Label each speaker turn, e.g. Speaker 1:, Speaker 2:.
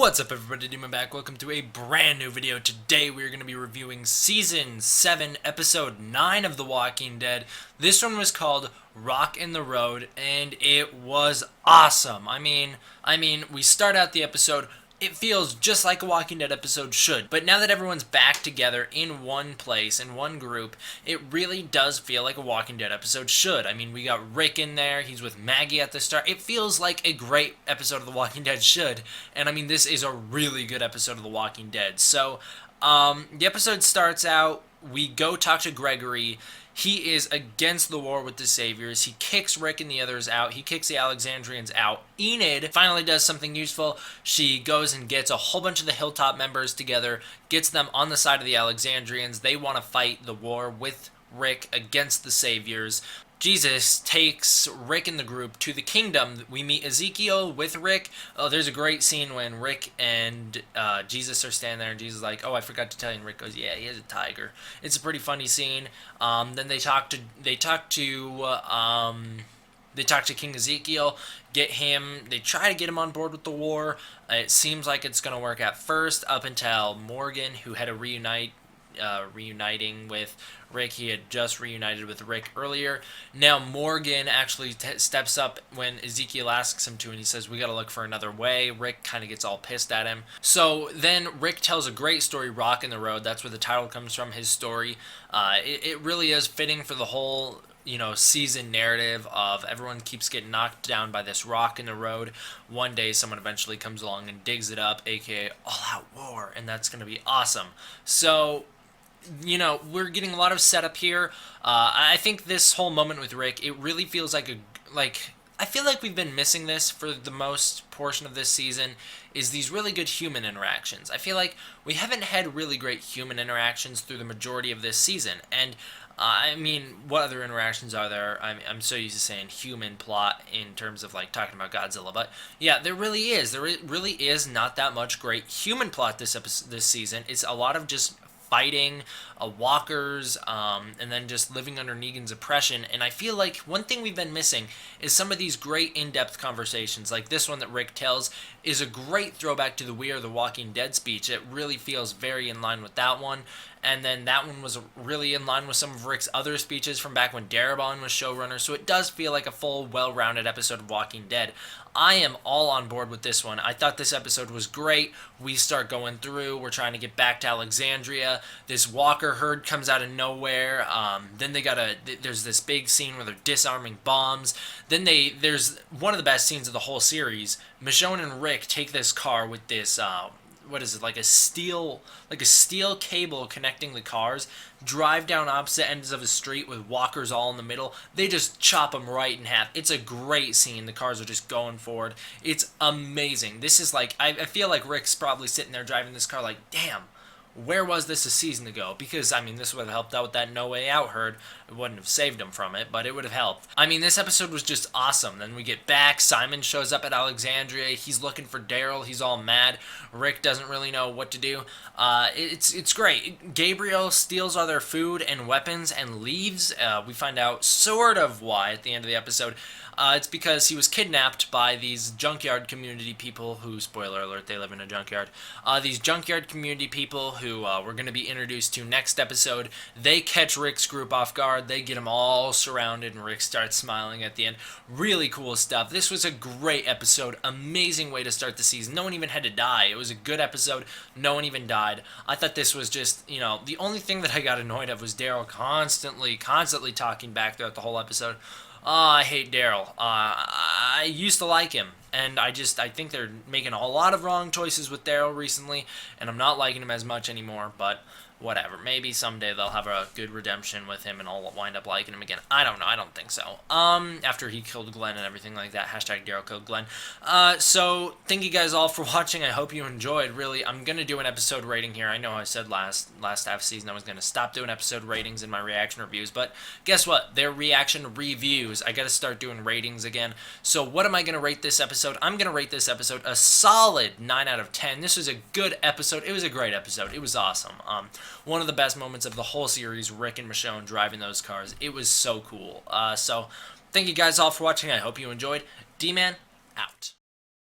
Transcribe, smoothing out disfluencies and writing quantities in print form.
Speaker 1: What's up everybody, Demon back. Welcome to a brand new video. Today we're going to be reviewing Season 7, Episode 9 of The Walking Dead. This one was called Rock in the Road, and it was awesome. I mean, we start out the episode, it feels just like a Walking Dead episode should, but now that everyone's back together in one place, in one group, it really does feel like a Walking Dead episode should. I mean, we got Rick in there, he's with Maggie at the start. It feels like a great episode of The Walking Dead should, and I mean, this is a really good episode of The Walking Dead. So, the episode starts out, we go talk to Gregory. He is against the war with the Saviors. He kicks Rick and the others out. He kicks the Alexandrians out. Enid finally does something useful. She goes and gets a whole bunch of the Hilltop members together, gets them on the side of the Alexandrians. They want to fight the war with Rick against the Saviors. Jesus takes Rick and the group to the kingdom. We meet Ezekiel with Rick. Oh, there's a great scene when Rick and Jesus are standing there, and Jesus is like, "Oh, I forgot to tell you." And Rick goes, "Yeah, he has a tiger." It's a pretty funny scene. Then they talk to King Ezekiel, get him. They try to get him on board with the war. It seems like it's gonna work at first, up until Morgan, who had a reuniting with Rick. He had just reunited with Rick earlier. Now Morgan actually steps up when Ezekiel asks him to, and he says, "We gotta look for another way." Rick kind of gets all pissed at him. So then Rick tells a great story, Rock in the Road. That's where the title comes from, his story. It really is fitting for the whole season narrative of everyone keeps getting knocked down by this rock in the road. One day someone eventually comes along and digs it up, aka All Out War, and that's going to be awesome. So we're getting a lot of setup here. I think this whole moment with Rick, it really feels like I feel like we've been missing this for the most portion of this season, is these really good human interactions. I feel like we haven't had really great human interactions through the majority of this season, and I mean, what other interactions are there? I'm so used to saying human plot in terms of like talking about Godzilla, but yeah, there really is. There really is not that much great human plot this season. It's a lot of just fighting, walkers, and then just living under Negan's oppression. And I feel like one thing we've been missing is some of these great in-depth conversations, like this one that Rick tells is a great throwback to the We Are the Walking Dead speech. It really feels very in line with that one. And then that one was really in line with some of Rick's other speeches from back when Darabont was showrunner. So it does feel like a full, well-rounded episode of Walking Dead. I am all on board with this one. I thought this episode was great. We start going through. We're trying to get back to Alexandria. This walker herd comes out of nowhere. Then there's this big scene where they're disarming bombs. Then there's one of the best scenes of the whole series. Michonne and Rick take this car with this what is it, like a steel cable connecting the cars, drive down opposite ends of a street with walkers all in the middle. They just chop them right in half. It's a great scene. The cars are just going forward. It's amazing. This is like, I feel like Rick's probably sitting there driving this car like, damn, where was this a season ago? Because, I mean, this would have helped out with that No Way Out herd. It wouldn't have saved him from it, but it would have helped. I mean, this episode was just awesome. Then we get back. Simon shows up at Alexandria. He's looking for Daryl. He's all mad. Rick doesn't really know what to do. It's great. Gabriel steals all their food and weapons and leaves. We find out sort of why at the end of the episode. It's because he was kidnapped by these junkyard community people who, spoiler alert, they live in a junkyard. These junkyard community people who we're going to be introduced to next episode. They catch Rick's group off guard. They get them all surrounded, and Rick starts smiling at the end. Really cool stuff. This was a great episode. Amazing way to start the season. No one even had to die. It was a good episode. No one even died. I thought this was just, the only thing that I got annoyed of was Daryl constantly talking back throughout the whole episode. I hate Daryl. I used to like him, and I think they're making a lot of wrong choices with Daryl recently, and I'm not liking him as much anymore, but whatever. Maybe someday they'll have a good redemption with him and I'll wind up liking him again. I don't know. I don't think so. After he killed Glenn and everything like that. Hashtag Daryl killed Glenn. So thank you guys all for watching. I hope you enjoyed. Really, I'm going to do an episode rating here. I know I said last half season I was going to stop doing episode ratings in my reaction reviews, but guess what? They're reaction reviews. I got to start doing ratings again. So what am I going to rate this episode? I'm going to rate this episode a solid 9 out of 10. This was a good episode. It was a great episode. It was awesome. One of the best moments of the whole series, Rick and Michonne driving those cars. It was so cool. So thank you guys all for watching. I hope you enjoyed. D-Man, out.